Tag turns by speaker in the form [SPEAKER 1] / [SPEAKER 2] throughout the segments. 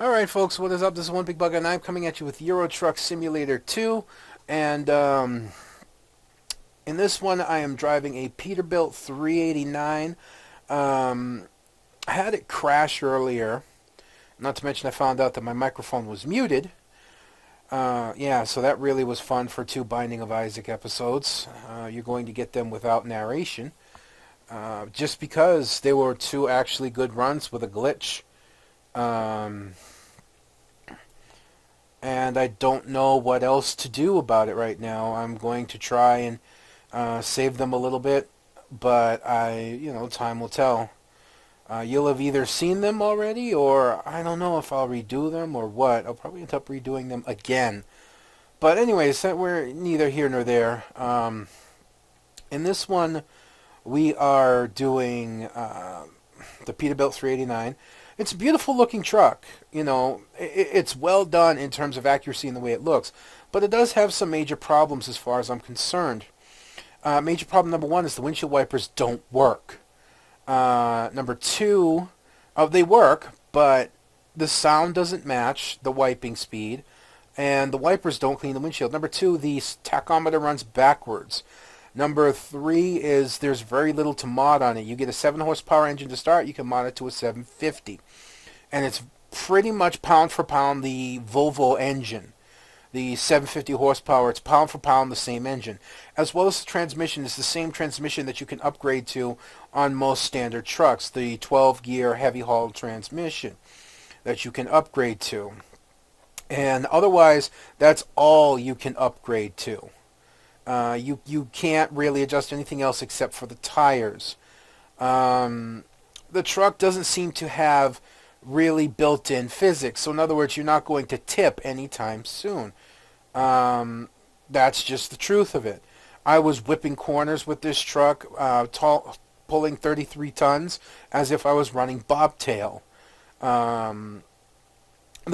[SPEAKER 1] Alright folks, what is up? This is One Big Bug and I'm coming at you with Euro Truck Simulator 2, and in this one I am driving a Peterbilt 389. I had it crash earlier, not to mention I found out that my microphone was muted. Yeah, so that really was fun for 2 Binding of Isaac episodes. You're going to get them without narration, just because they were 2 actually good runs with a glitch. And I don't know what else to do about it right now. I'm going to try and save them a little bit, but time will tell. You'll have either seen them already, or I don't know if I'll redo them or what. I'll probably end up redoing them again. But anyways, we're neither here nor there. In this one, we are doing the Peterbilt 389. It's a beautiful looking truck. You know, it's well done in terms of accuracy and the way it looks, but it does have some major problems as far as I'm concerned. Major problem number 1 is the windshield wipers don't work. Number 2, they work, but the sound doesn't match the wiping speed, and the wipers don't clean the windshield. Number 2, the tachometer runs backwards. Number 3 is there's very little to mod on it. You get a 7 horsepower engine to start, you can mod it to a 750. And it's pretty much pound for pound the Volvo engine. The 750 horsepower, it's pound for pound the same engine. As well as the transmission is the same transmission that you can upgrade to on most standard trucks. The 12-gear heavy haul transmission that you can upgrade to. And otherwise, that's all you can upgrade to. You can't really adjust anything else except for the tires. The truck doesn't seem to have really built-in physics. So in other words, you're not going to tip anytime soon. That's just the truth of it. I was whipping corners with this truck, pulling 33 tons as if I was running bobtail. The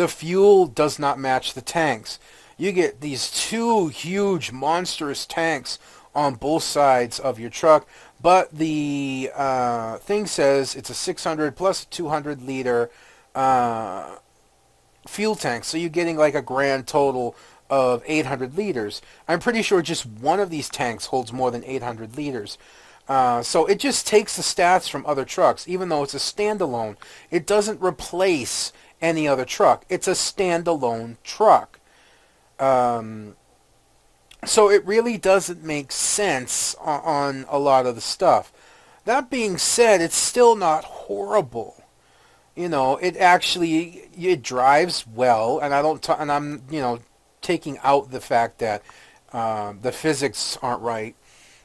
[SPEAKER 1] fuel does not match the tanks. You get these 2 huge monstrous tanks on both sides of your truck, but the thing says it's a 600 plus a 200 liter fuel tank, so you're getting like a grand total of 800 liters. I'm pretty sure just one of these tanks holds more than 800 liters. So it just takes the stats from other trucks. Even though it's a standalone, it doesn't replace any other truck. It's a standalone truck. So it really doesn't make sense on a lot of the stuff. That being said, it's still not horrible. You know, it drives well, and I'm taking out the fact that the physics aren't right.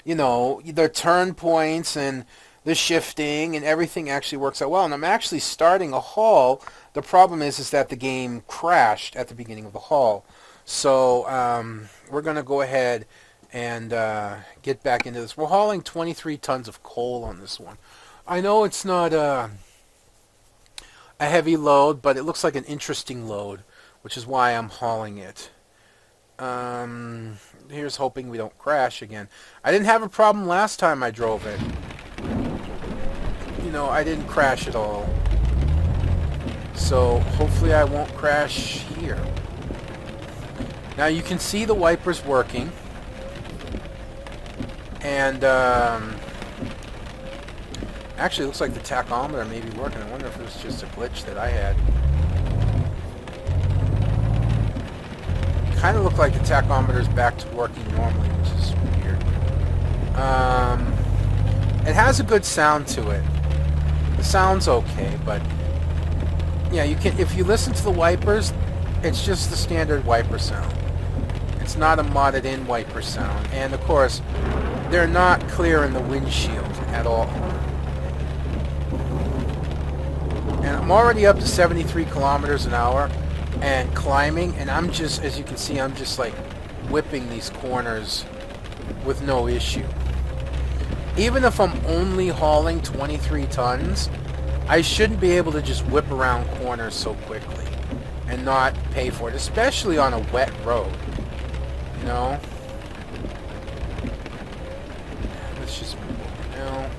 [SPEAKER 1] You know, the turn points and the shifting and everything actually works out well. And I'm actually starting a haul. The problem is that the game crashed at the beginning of the haul. So we're going to go ahead and get back into this. We're hauling 23 tons of coal on this one. I know it's not a heavy load, but it looks like an interesting load, which is why I'm hauling it. Here's hoping we don't crash again. I didn't have a problem last time I drove it. You know, I didn't crash at all. So hopefully I won't crash here. Now you can see the wipers working, and actually it looks like the tachometer may be working. I wonder if it was just a glitch that I had. Kind of looked like the tachometer is back to working normally, which is weird. It has a good sound to it. The sound's okay, but yeah, you can, if you listen to the wipers, it's just the standard wiper sound. It's not a modded in wiper sound. And of course, they're not clear in the windshield at all. And I'm already up to 73 kilometers an hour and climbing, and I'm just, as you can see, I'm just like whipping these corners with no issue. Even if I'm only hauling 23 tons, I shouldn't be able to just whip around corners so quickly and not pay for it, especially on a wet road. You know? Let's just move over now.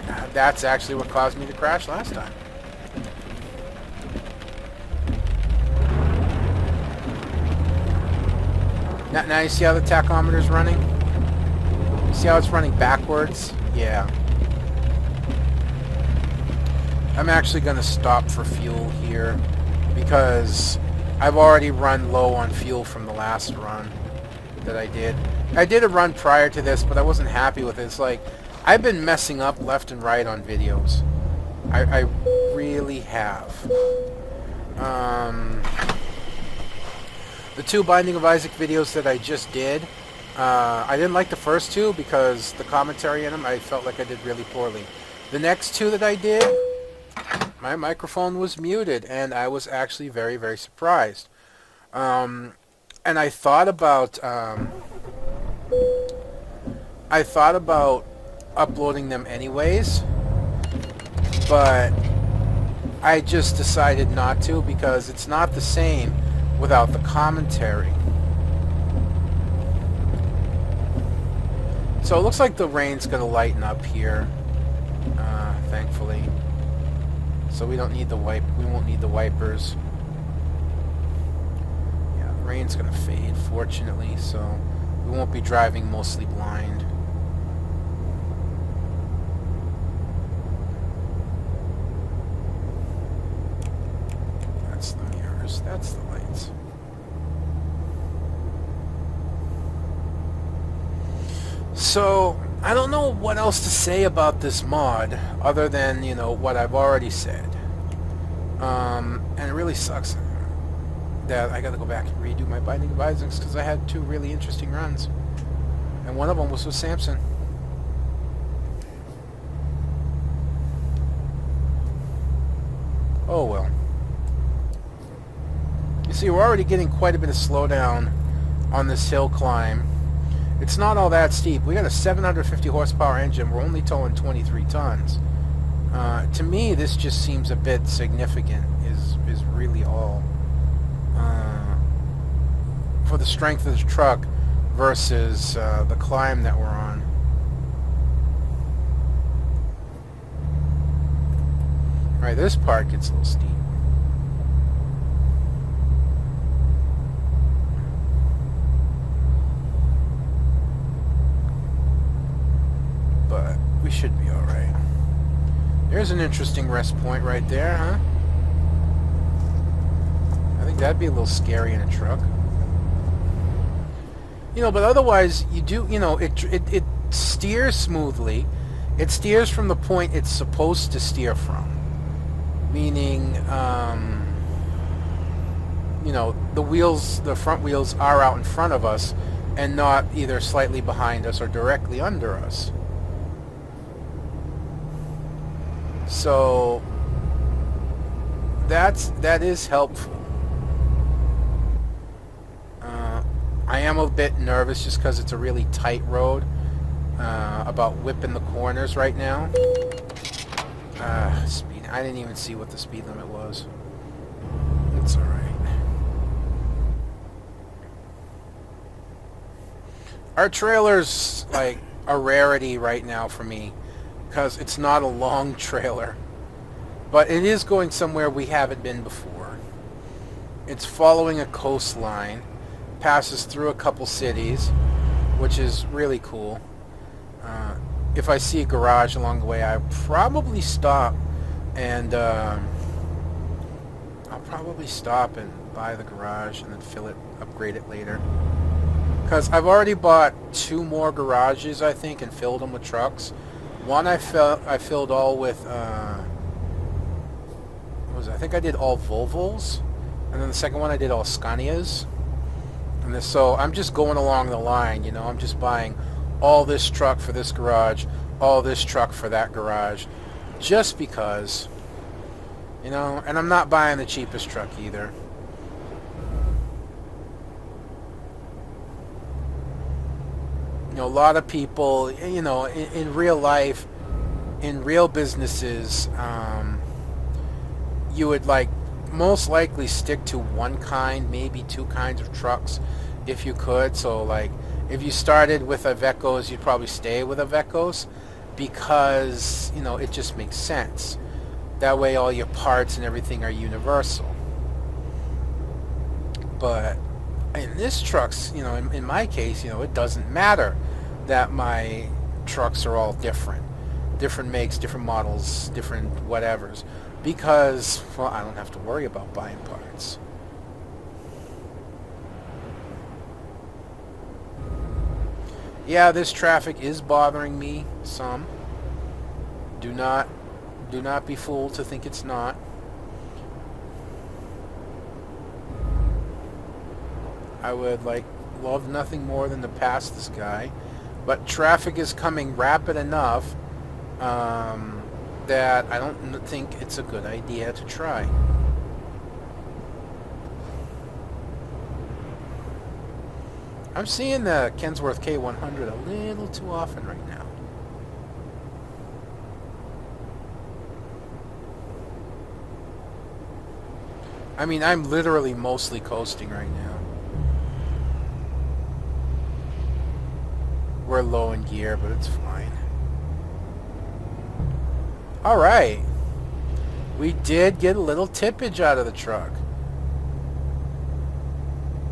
[SPEAKER 1] God, that's actually what caused me to crash last time. Now you see how the tachometer's running? See how it's running backwards? Yeah. I'm actually going to stop for fuel here because I've already run low on fuel from the last run that I did. I did a run prior to this, but I wasn't happy with it. It's like, I've been messing up left and right on videos. I really have. The 2 Binding of Isaac videos that I just did, I didn't like the first 2 because the commentary in them, I felt like I did really poorly. The next 2 that I did, my microphone was muted, and I was actually very, very surprised. And I thought about uploading them anyways, but I just decided not to because it's not the same without the commentary. So it looks like the rain's going to lighten up here, thankfully. So we don't need the we won't need the wipers. Yeah, the rain's going to fade, fortunately, so we won't be driving mostly blind. That's the mirrors, that's the lights. So, I don't know what else to say about this mod, other than, you know, what I've already said. And it really sucks that I gotta go back and redo my Binding of Isaacs, because I had 2 really interesting runs. And one of them was with Samson. Oh well. You see, we're already getting quite a bit of slowdown on this hill climb. It's not all that steep. We got a 750 horsepower engine. We're only towing 23 tons. To me, this just seems a bit significant, is really all. For the strength of the truck versus the climb that we're on. Alright, this part gets a little steep. But we should be alright. There's an interesting rest point right there, huh? I think that'd be a little scary in a truck. You know, but otherwise, you do, you know, it steers smoothly. It steers from the point it's supposed to steer from. Meaning, you know, the front wheels are out in front of us and not either slightly behind us or directly under us. So that is helpful. I am a bit nervous just because it's a really tight road about whipping the corners right now. Speed. I didn't even see what the speed limit was. It's alright. Our trailer's like a rarity right now for me because it's not a long trailer. But it is going somewhere we haven't been before. It's following a coastline, passes through a couple cities, which is really cool. If I see a garage along the way, I'll probably stop and buy the garage and then fill it, upgrade it later. Because I've already bought 2 more garages, I think, and filled them with trucks. One I filled all with, what was it? I think I did all Volvos, and then the second one I did all Scanias. And so I'm just going along the line, you know, I'm just buying all this truck for this garage, all this truck for that garage, just because, you know, and I'm not buying the cheapest truck either. You know, a lot of people, you know, in real life, in real businesses, you would like most likely stick to one kind, maybe 2 kinds of trucks if you could. So like if you started with a Vecos, you'd probably stay with a Vecos. because, you know, it just makes sense. That way all your parts and everything are universal. But in this truck's, you know, in my case, you know, it doesn't matter that my trucks are all different. Different makes, different models, different whatevers. Because, well, I don't have to worry about buying parts. Yeah, this traffic is bothering me some. Do not be fooled to think it's not. I would love nothing more than to pass this guy, but traffic is coming rapid enough that I don't think it's a good idea to try. I'm seeing the Kenworth K100 a little too often right now. I mean, I'm literally mostly coasting right now. We're low in gear, but it's fine. Alright. We did get a little tippage out of the truck.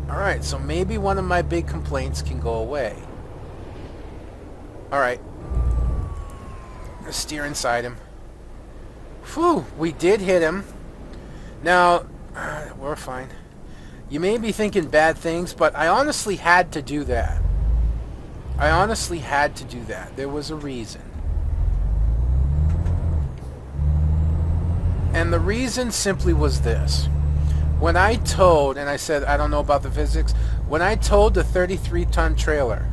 [SPEAKER 1] Alright, so maybe one of my big complaints can go away. Alright. Let's steer inside him. Whew, we did hit him. Now, we're fine. You may be thinking bad things, but I honestly had to do that. I honestly had to do that. There was a reason. And the reason simply was this. When I towed, and I said I don't know about the physics, when I towed the 33-ton trailer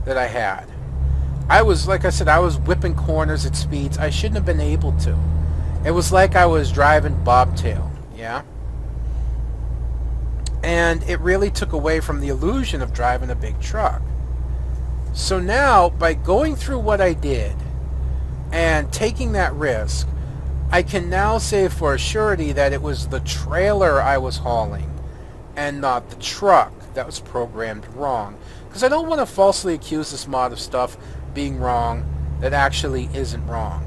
[SPEAKER 1] that I had, I was, like I said, I was whipping corners at speeds I shouldn't have been able to. It was like I was driving bobtail, yeah? And it really took away from the illusion of driving a big truck. So now, by going through what I did and taking that risk, I can now say for a surety that it was the trailer I was hauling and not the truck that was programmed wrong. Because I don't want to falsely accuse this mod of stuff being wrong that actually isn't wrong.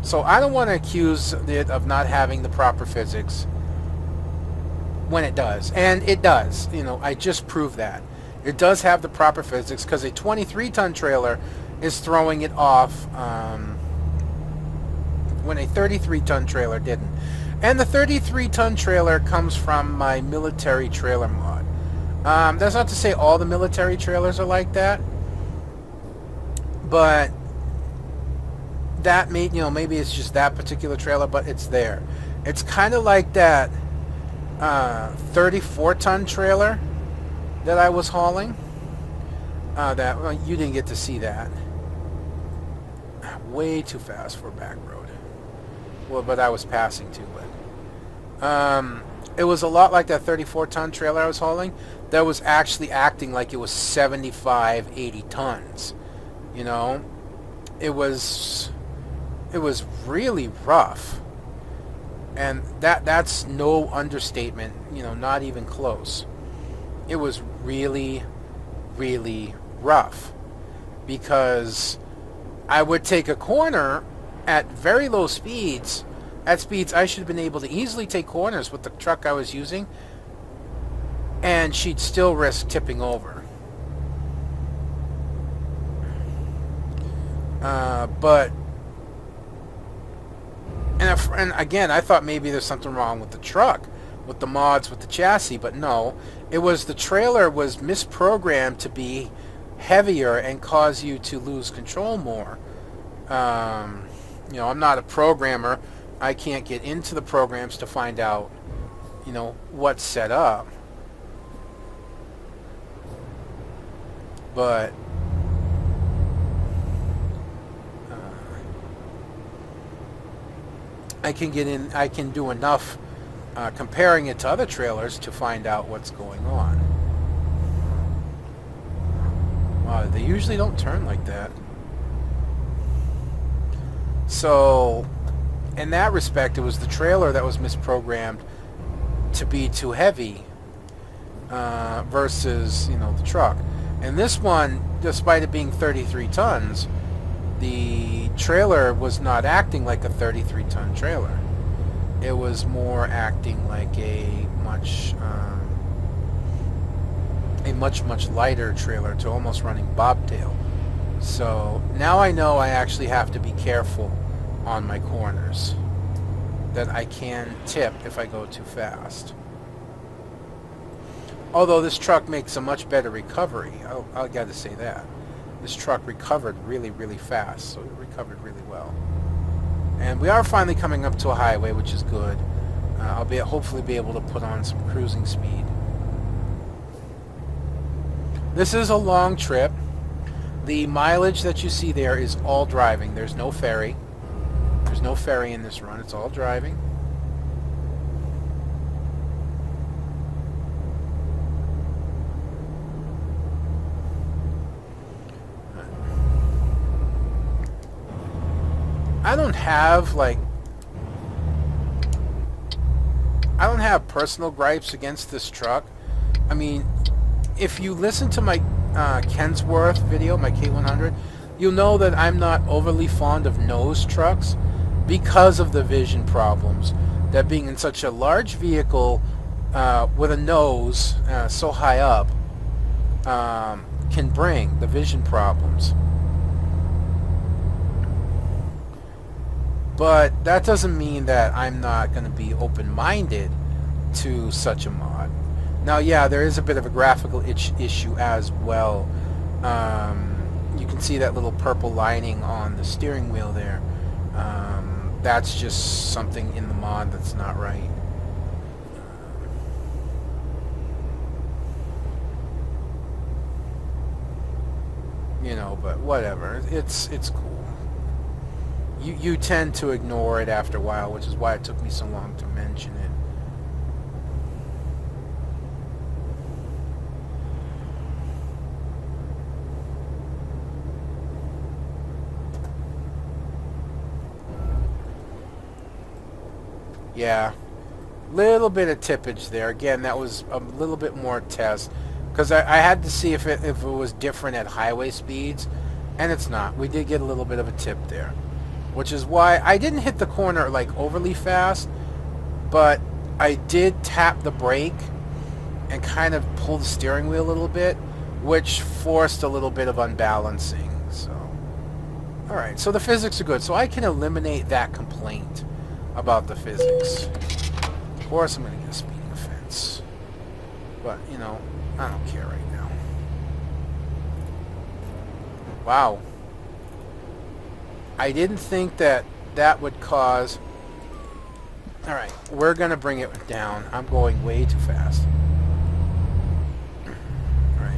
[SPEAKER 1] So I don't want to accuse it of not having the proper physics when it does. And it does. You know, I just proved that. It does have the proper physics because a 23-ton trailer is throwing it off when a 33-ton trailer didn't. And the 33-ton trailer comes from my military trailer mod. That's not to say all the military trailers are like that, but that may, you know, maybe it's just that particular trailer, but it's there. It's kind of like that 34-ton trailer that I was hauling. Well, you didn't get to see that. Way too fast for a back road. Well, but I was passing to it. It was a lot like that 34-ton trailer I was hauling that was actually acting like it was 75, 80 tons. You know, it was really rough, and that's no understatement. You know, not even close. It was really, really rough because I would take a corner at very low speeds, at speeds I should have been able to easily take corners with the truck I was using, and she'd still risk tipping over. And again, I thought maybe there's something wrong with the truck, with the mods, with the chassis, but no. It was the trailer was misprogrammed to be heavier and cause you to lose control more. You know, I'm not a programmer. I can't get into the programs to find out, you know, what's set up. But I can get in, I can do enough comparing it to other trailers to find out what's going on. Wow, they usually don't turn like that. So, in that respect, it was the trailer that was misprogrammed to be too heavy versus, you know, the truck. And this one, despite it being 33 tons, the trailer was not acting like a 33-ton trailer. It was more acting like a much lighter trailer, to almost running bobtail. So now I know I actually have to be careful on my corners, that I can tip if I go too fast. Although this truck makes a much better recovery, I gotta say that. This truck recovered really fast, so it recovered really well. And we are finally coming up to a highway, which is good. I'll hopefully be able to put on some cruising speed. This is a long trip. The mileage that you see there is all driving. There's no ferry. There's no ferry in this run. It's all driving. I don't have personal gripes against this truck. I mean, if you listen to my Kenworth video, my K100, you'll know that I'm not overly fond of nose trucks because of the vision problems that being in such a large vehicle with a nose so high up can bring, the vision problems. But that doesn't mean that I'm not going to be open-minded to such a mod. Now, yeah, there is a bit of a graphical issue as well. You can see that little purple lining on the steering wheel there. That's just something in the mod that's not right. You know, but whatever. It's cool. You tend to ignore it after a while, which is why it took me so long to mention it. Yeah, little bit of tippage there. Again, that was a little bit more test, because I had to see if it was different at highway speeds, and it's not. We did get a little bit of a tip there, which is why I didn't hit the corner like overly fast, but I did tap the brake and kind of pull the steering wheel a little bit, which forced a little bit of unbalancing. So, all right, so the physics are good, so I can eliminate that complaint about the physics. Of course I'm going to get a speeding offense, but you know, I don't care right now. Wow, I didn't think that would cause... Alright, we're going to bring it down. I'm going way too fast. Alright,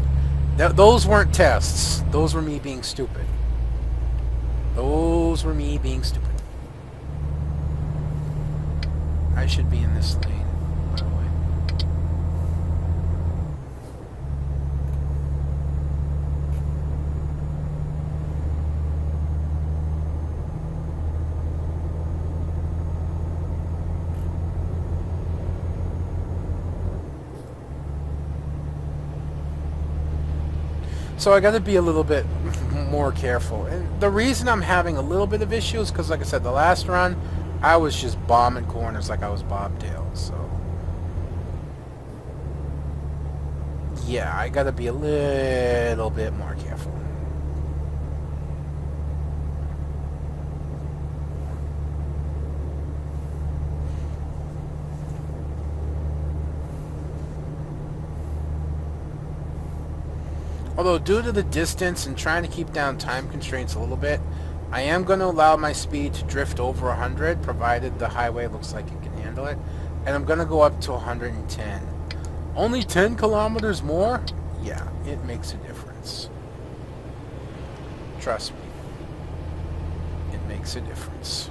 [SPEAKER 1] those weren't tests. Those were me being stupid. Those were me being stupid. I should be in this lane, by the way. So I got to be a little bit more careful. And the reason I'm having a little bit of issues, because like I said, the last run, I was just bombing corners like I was bobtail, so... yeah, I gotta be a little bit more careful. Although, due to the distance and trying to keep down time constraints a little bit, I am going to allow my speed to drift over 100, provided the highway looks like it can handle it. And I'm going to go up to 110. Only 10 kilometers more? Yeah, it makes a difference. Trust me. It makes a difference.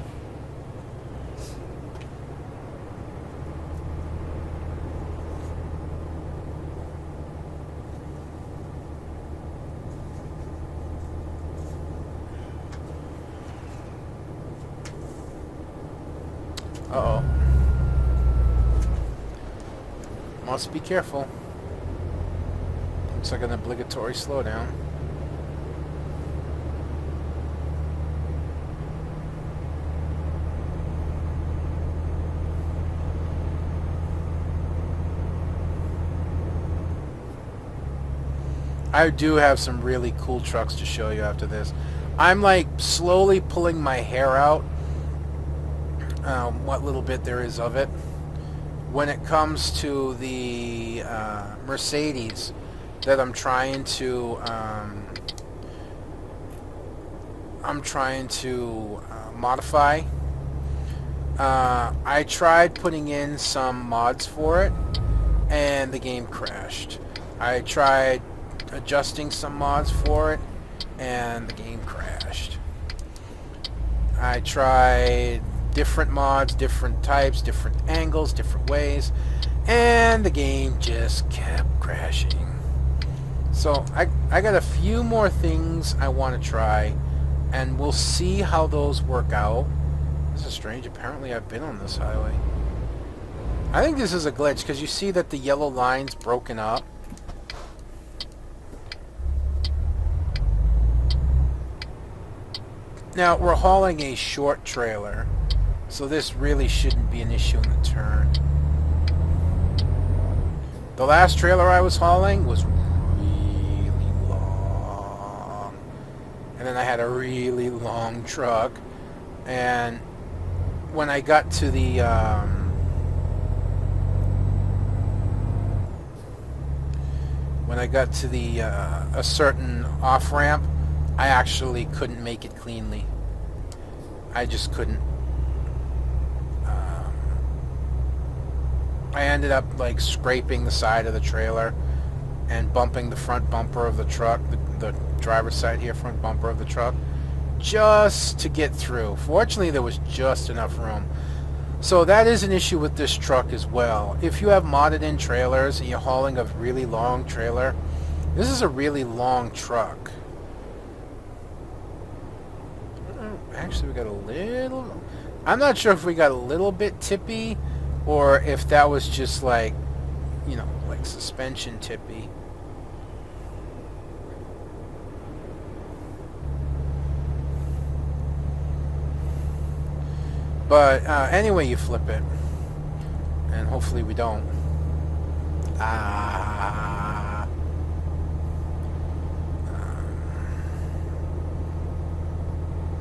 [SPEAKER 1] Uh-oh. Must be careful. Looks like an obligatory slowdown. I do have some really cool trucks to show you after this. I'm like slowly pulling my hair out, what little bit there is of it, when it comes to the Mercedes that I'm trying to modify. I tried putting in some mods for it, and the game crashed. I tried adjusting some mods for it, and the game crashed. I tried different mods, different types, different angles, different ways, and the game just kept crashing. So I got a few more things I want to try, and we'll see how those work out. This is strange. Apparently I've been on this highway. I think this is a glitch because you see that the yellow line's broken up. Now, we're hauling a short trailer, so this really shouldn't be an issue in the turn. The last trailer I was hauling was really long. And then I had a really long truck. And when I got to the a certain off-ramp, I actually couldn't make it cleanly. I just couldn't. I ended up like scraping the side of the trailer and bumping the front bumper of the truck, the driver's side here, front bumper of the truck, just to get through. Fortunately, there was just enough room. So that is an issue with this truck as well. If you have modded in trailers and you're hauling a really long trailer, this is a really long truck. Actually, we got a little... I'm not sure if we got a little bit tippy or if that was just like, you know, like suspension tippy. But anyway, you flip it. And hopefully we don't.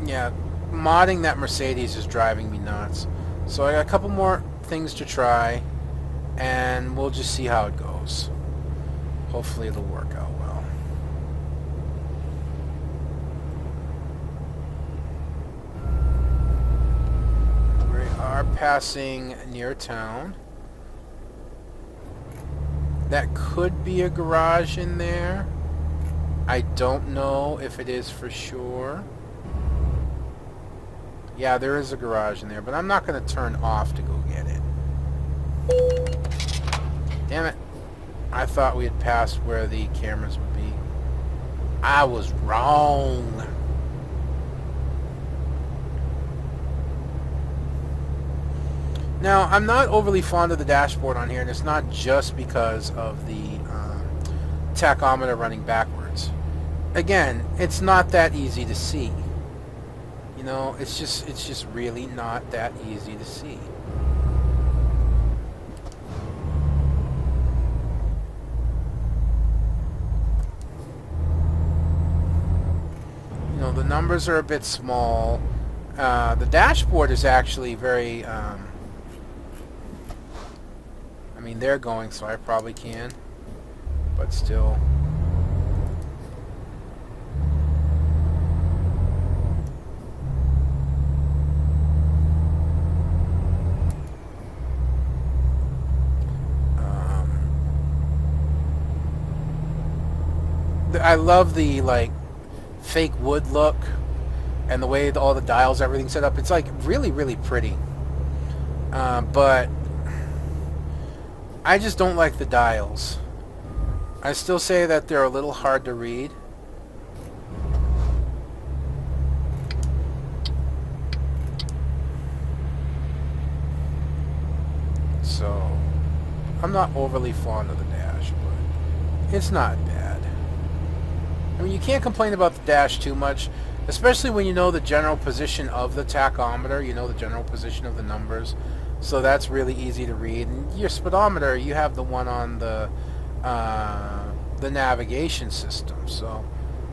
[SPEAKER 1] Yeah, modding that Mercedes is driving me nuts. So I got a couple more things to try, and we'll just see how it goes. Hopefully it'll work out well. We are passing near town. That could be a garage in there. I don't know if it is for sure. Yeah, there is a garage in there, but I'm not going to turn off to go get it. Damn it. I thought we had passed where the cameras would be. I was wrong. Now, I'm not overly fond of the dashboard on here, and it's not just because of the tachometer running backwards. Again, it's not that easy to see. You know, it's just really not that easy to see. You know, the numbers are a bit small. The dashboard is actually very, I mean, they're going, so I probably can, but still. I love the like fake wood look and the way all the dials, everything's set up. It's like really, really pretty. But I just don't like the dials. I still say that they're a little hard to read. So I'm not overly fond of the dash, but it's not bad. I mean, you can't complain about the dash too much, especially when you know the general position of the tachometer, you know the general position of the numbers, so that's really easy to read. And your speedometer, you have the one on the the navigation system, so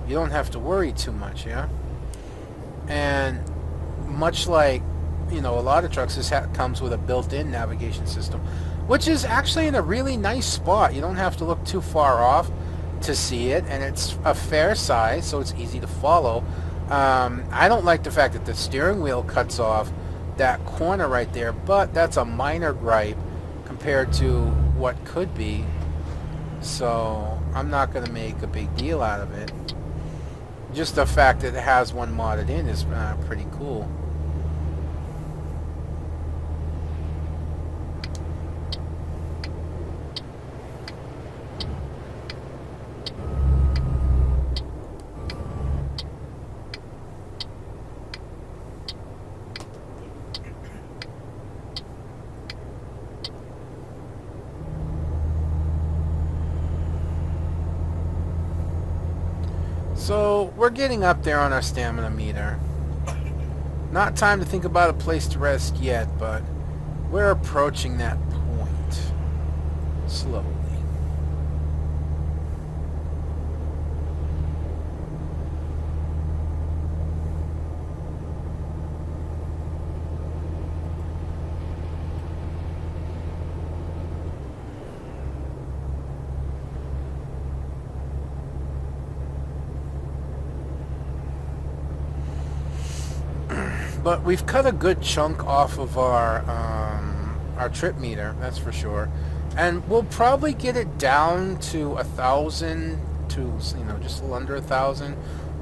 [SPEAKER 1] you don't have to worry too much, yeah? And much like, you know, a lot of trucks, this comes with a built-in navigation system, which is actually in a really nice spot. You don't have to look too far off to see it, and it's a fair size, so it's easy to follow. I don't like the fact that the steering wheel cuts off that corner right there, but that's a minor gripe compared to what could be, so I'm not going to make a big deal out of it. Just the fact that it has one modded in is pretty cool. So, we're getting up there on our stamina meter. Not time to think about a place to rest yet, but we're approaching that point. Slowly. But we've cut a good chunk off of our trip meter, that's for sure, and we'll probably get it down to 1,000 to, you know, just a little under 1,000,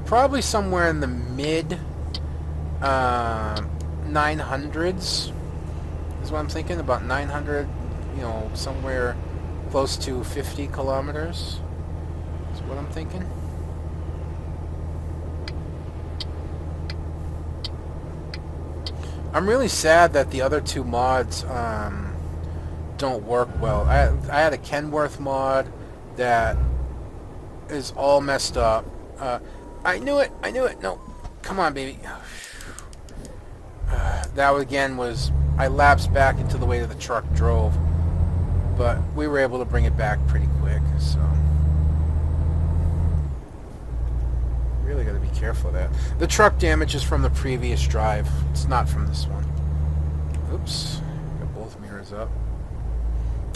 [SPEAKER 1] probably somewhere in the mid 900s is what I'm thinking. About 900, you know, somewhere close to 50 kilometers is what I'm thinking. I'm really sad that the other two mods don't work well. I had a Kenworth mod that is all messed up. I knew it! I knew it! No. Come on, baby. That again was... I lapsed back into the way that the truck drove. But we were able to bring it back pretty quick, so... Really got to be careful of that. The truck damage is from the previous drive. It's not from this one. Oops. Got both mirrors up.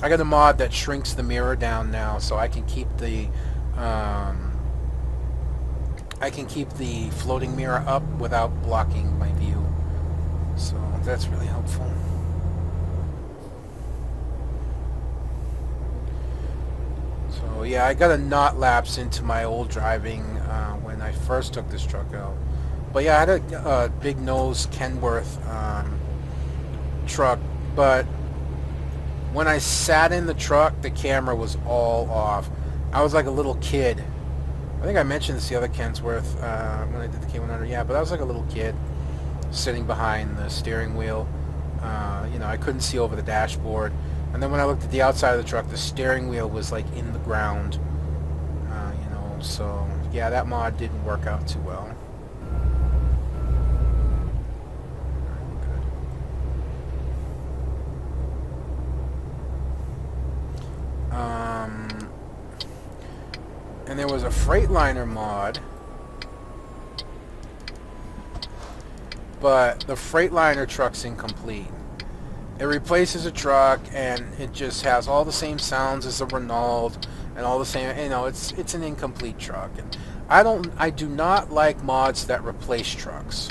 [SPEAKER 1] I got a mod that shrinks the mirror down now, so I can keep the floating mirror up without blocking my view. So that's really helpful. So yeah, I got a not lapse into my old driving when I first took this truck out. But yeah, I had a big nose Kenworth truck, but when I sat in the truck, the camera was all off. I was like a little kid. I think I mentioned this the other Kenworth when I did the K100. Yeah, but I was like a little kid sitting behind the steering wheel. You know, I couldn't see over the dashboard. And then when I looked at the outside of the truck, the steering wheel was like in the ground. You know, so yeah, that mod didn't work out too well. And there was a Freightliner mod, but the Freightliner truck's incomplete. It replaces a truck, and it just has all the same sounds as a Renault, and all the same, you know, it's an incomplete truck. And I do not like mods that replace trucks.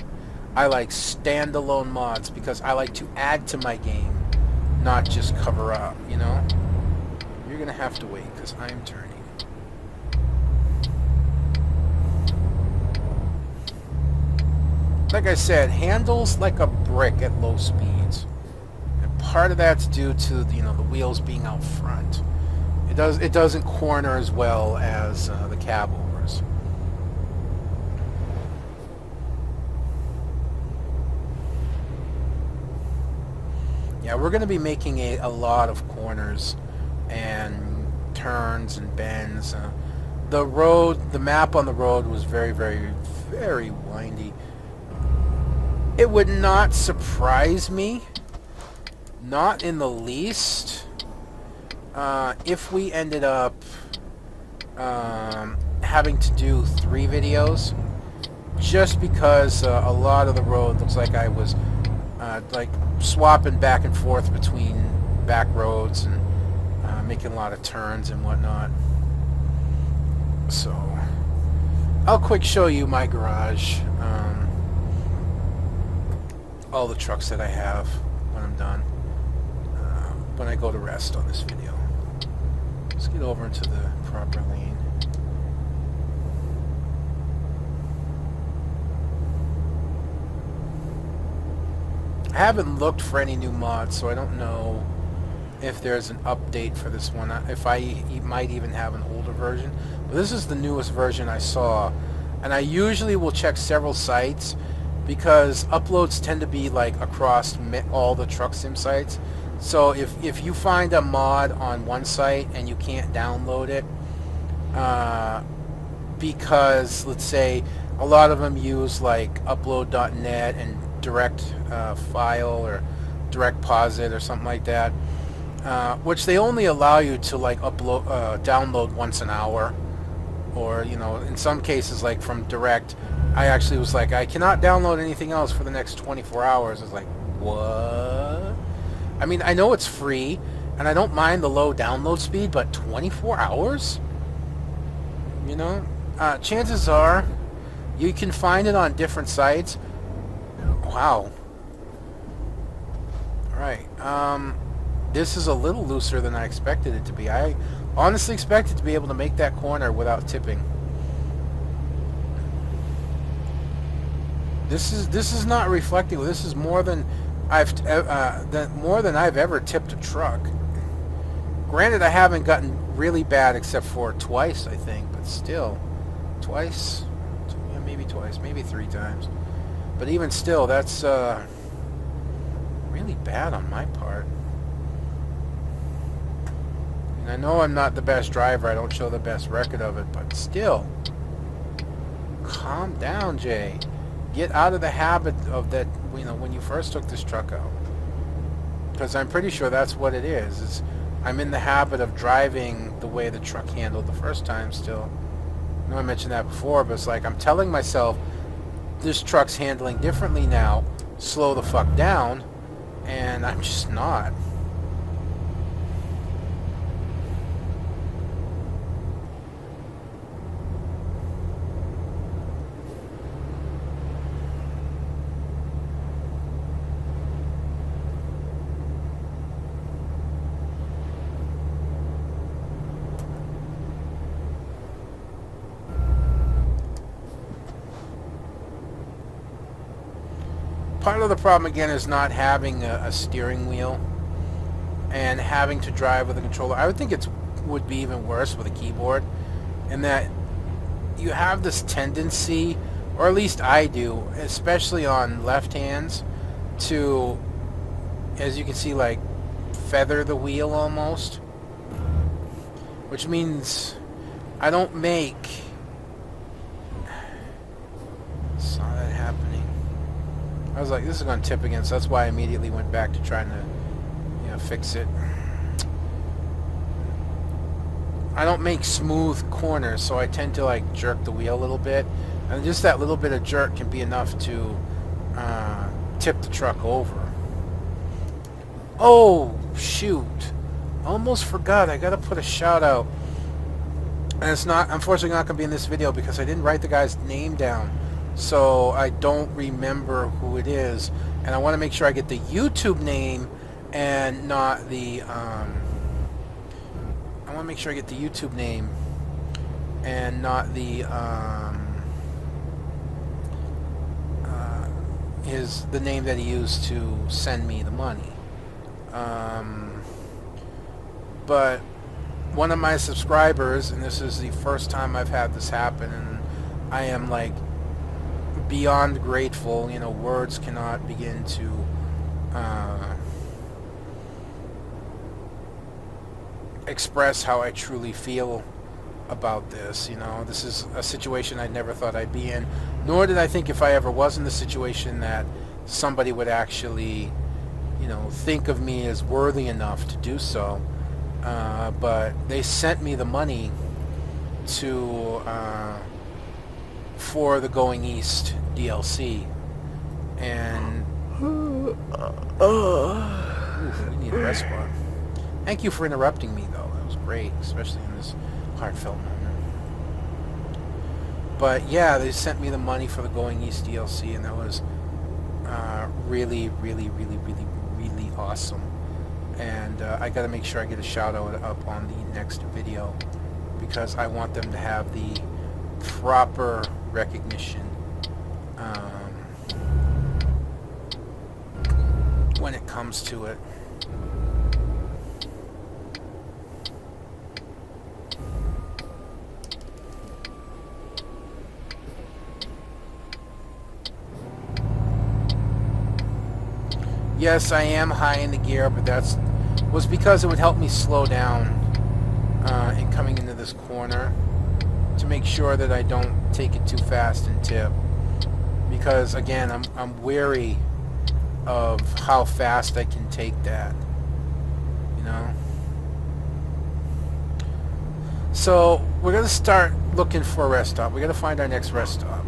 [SPEAKER 1] I like standalone mods because I like to add to my game, not just cover up, you know? You're gonna have to wait, because I'm turning. Like I said, handles like a brick at low speeds. And part of that's due to, you know, the wheels being out front. It doesn't corner as well as the cab overs. Yeah, we're going to be making a lot of corners and turns and bends. The map on the road was very, very, very windy. It would not surprise me, not in the least, if we ended up having to do 3 videos just because a lot of the road looks like I was like swapping back and forth between back roads and making a lot of turns and whatnot. So I'll quick show you my garage, all the trucks that I have when I'm done, when I go to rest on this video. Let's get over into the proper lane. I haven't looked for any new mods, so I don't know if there's an update for this one. If I might even have an older version. But this is the newest version I saw. And I usually will check several sites because uploads tend to be like across all the truck sim sites. So if you find a mod on one site and you can't download it, because let's say a lot of them use like upload.net and direct file or direct posit or something like that, which they only allow you to like download once an hour, or you know, in some cases like from direct I actually was like, I cannot download anything else for the next 24 hours. I was like, what? I mean, I know it's free and I don't mind the low download speed, but 24 hours? You know, chances are you can find it on different sites. Wow. Alright, this is a little looser than I expected it to be. I honestly expected to be able to make that corner without tipping. This is not reflecting. This is more than I've ever tipped a truck. Granted, I haven't gotten really bad except for twice, I think, but still, twice, yeah, maybe twice, maybe 3 times. But even still, that's really bad on my part. And I know I'm not the best driver. I don't show the best record of it, but still, calm down, Jay. Get out of the habit of that, you know, when you first took this truck out. Because I'm pretty sure that's what it is. I'm in the habit of driving the way the truck handled the first time still. I know I mentioned that before, but it's like I'm telling myself this truck's handling differently now. Slow the fuck down. And I'm just not. Part of the problem again is not having a steering wheel and having to drive with a controller. I would think it would be even worse with a keyboard, in that you have this tendency, or at least I do, especially on left hands, to, as you can see, like feather the wheel almost, which means I don't make, saw that happening. I was like, this is going to tip again, so that's why I immediately went back to trying to, you know, fix it. I don't make smooth corners, so I tend to like jerk the wheel a little bit, and just that little bit of jerk can be enough to tip the truck over. Oh shoot, almost forgot. I gotta put a shout out, and it's not, unfortunately, not gonna be in this video because I didn't write the guy's name down. So I don't remember who it is, and I want to make sure I get the YouTube name and not the I want to make sure I get the YouTube name and not the the name that he used to send me the money. But one of my subscribers, and this is the first time I've had this happen, and I am like beyond grateful. You know, words cannot begin to express how I truly feel about this. You know, this is a situation I never thought I'd be in, nor did I think if I ever was in the situation that somebody would actually, you know, think of me as worthy enough to do so. But they sent me the money to for the Going East DLC, and ooh, we need a rest spot. Thank you for interrupting me, though. That was great, especially in this heartfelt moment. But yeah, they sent me the money for the Going East DLC, and that was really, really, really, really, really awesome. And I got to make sure I get a shout out up on the next video, because I want them to have the proper recognition when it comes to it. Yes, I am high in the gear, but that was because it would help me slow down in coming into this corner, to make sure that I don't take it too fast and tip. Because again, I'm wary of how fast I can take that, you know. So we're gonna start looking for a rest stop. We gotta find our next rest stop.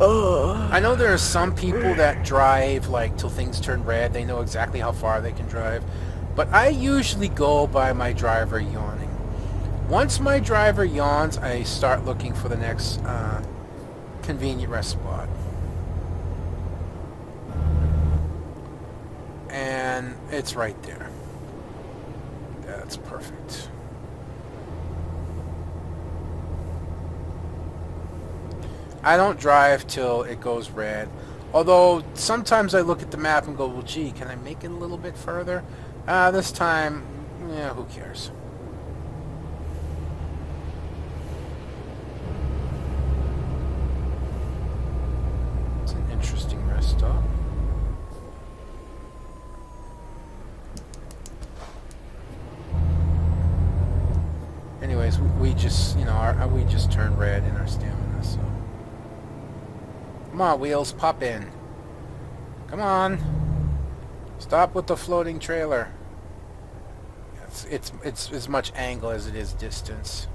[SPEAKER 1] I know there are some people that drive like till things turn red. They know exactly how far they can drive, but I usually go by my driver yawning. Once my driver yawns, I start looking for the next convenient rest spot. And it's right there. That's perfect. I don't drive till it goes red. Although sometimes I look at the map and go, well, gee, can I make it a little bit further? This time, yeah, who cares? It's an interesting rest stop. Anyways, we just, you know, we just turned red in our stamina, so. Come on, wheels, pop in. Come on. Stop with the floating trailer. It's as much angle as it is distance.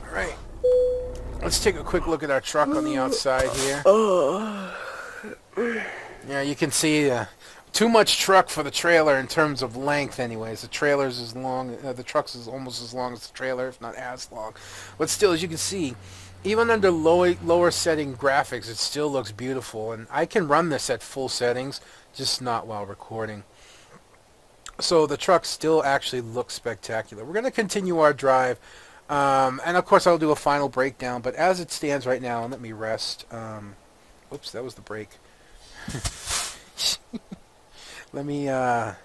[SPEAKER 1] Alright. Let's take a quick look at our truck on the outside here. Yeah, you can see too much truck for the trailer in terms of length anyways. The trailer's as long, the truck's is almost as long as the trailer, if not as long. But still, as you can see, even under lower setting graphics, it still looks beautiful. And I can run this at full settings, just not while recording. So the truck still actually looks spectacular. We're going to continue our drive. And of course I'll do a final breakdown. But as it stands right now, and let me rest. Oops, that was the brake. Let me, there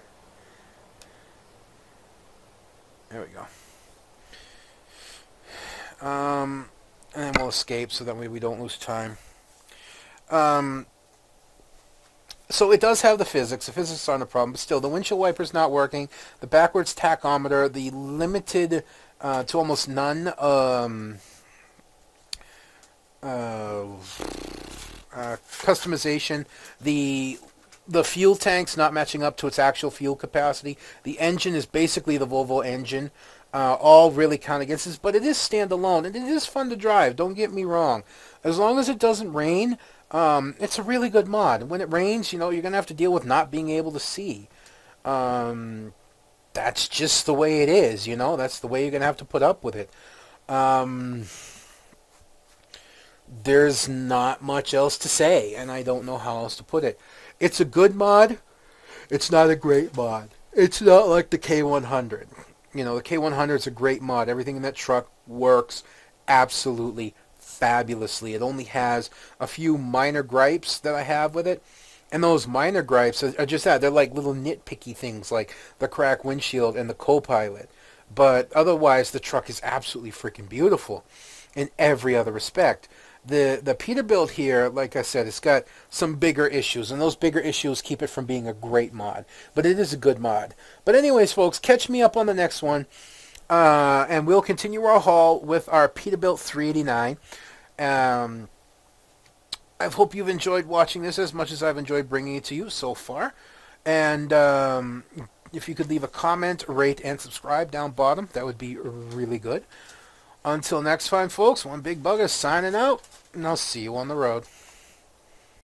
[SPEAKER 1] we go. And then we'll escape so that way we don't lose time. So it does have the physics. The physics aren't a problem, but still, the windshield wiper's not working. The backwards tachometer, the limited to almost none customization, the fuel tank's not matching up to its actual fuel capacity. The engine is basically the Volvo engine. All really count against this, but it is standalone, and it is fun to drive. Don't get me wrong. As long as it doesn't rain, it's a really good mod. When it rains, you know, you're going to have to deal with not being able to see. That's just the way it is, you know. That's the way you're going to have to put up with it. There's not much else to say, and I don't know how else to put it. It's a good mod. It's not a great mod. It's not like the K100. You know, the K100 is a great mod. Everything in that truck works absolutely fabulously. It only has a few minor gripes that I have with it. And those minor gripes are just that. They're like little nitpicky things like the cracked windshield and the co-pilot. But otherwise, the truck is absolutely freaking beautiful in every other respect. The Peterbilt here, like I said, it's got some bigger issues, and those bigger issues keep it from being a great mod. But it is a good mod. But anyways, folks, catch me up on the next one, and we'll continue our haul with our Peterbilt 389. I hope you've enjoyed watching this as much as I've enjoyed bringing it to you so far. And If you could leave a comment, rate, and subscribe down bottom, that would be really good. Until next time, folks, one big bugger signing out, and I'll see you on the road.